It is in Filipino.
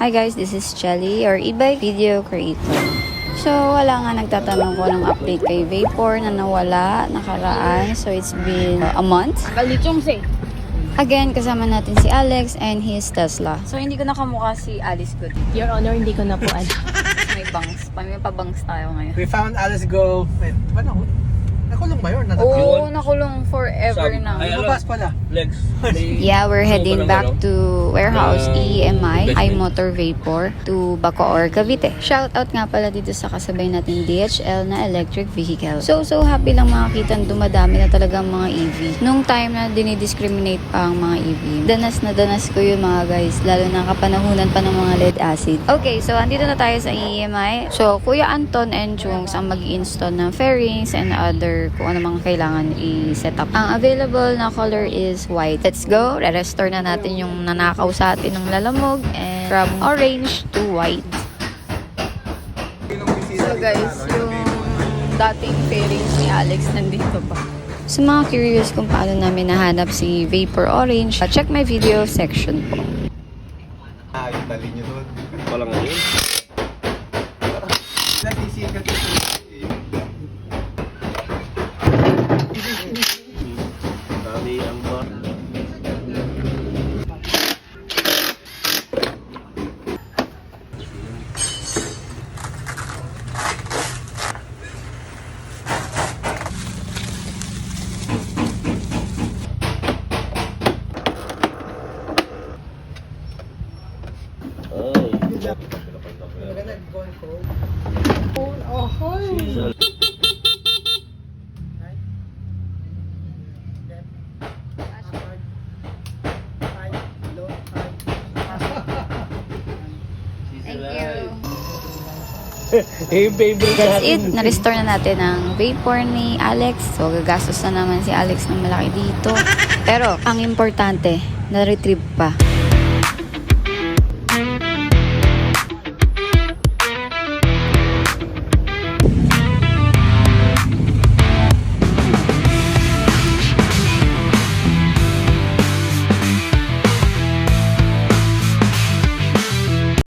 Hi guys, this is Chelly, your e-bike video creator. So, wala nga nagtatanong ko ng update kay Vapor na nawala, nakaraan. So, it's been a month. Again, kasama natin si Alex and his Tesla. So, hindi ko nakamukha si Alice ko. Your Honor, hindi ko na po alam. May bangs. May pabangs tayo ngayon. We found Alice Go. Wait, ba na? Nakulong ba yun? Oo, nakulong forever na. Lumabas pala. Legs. Yeah, we're heading back to warehouse EMI, iMotor Vapor, to Bacoor, Cavite. Shoutout nga pala dito sa kasabay natin DHL na electric vehicle. So happy lang makakita dumadami na talagang mga EV. Nung time na dinidiscriminate pa ang mga EV, danas ko yun mga guys, lalo na kapanahunan pa ng mga lead acid. Okay, so andito na tayo sa EMI. So, Kuya Anton and Jungs ang mag-i-install ng fairings and other kung ano mga kailangan i-set up. Ang available na color is white. Let's go! Re-restore na natin yung nanakaw sa atin ng lalamog and from orange to white. So guys, yung dating fairings ni Alex nandito pa. Sa mga curious kung paano namin nahanap si Vapor Orange, check my video section po. Yung tali nyo doon. Walang ngayon. Nag-isikat Dami ang bar. Yung favorite That's natin. it. Na-restore na natin ang Vapor ni Alex. So, gagastos na naman si Alex ng malaki dito. Pero, ang importante, na-retrieve pa.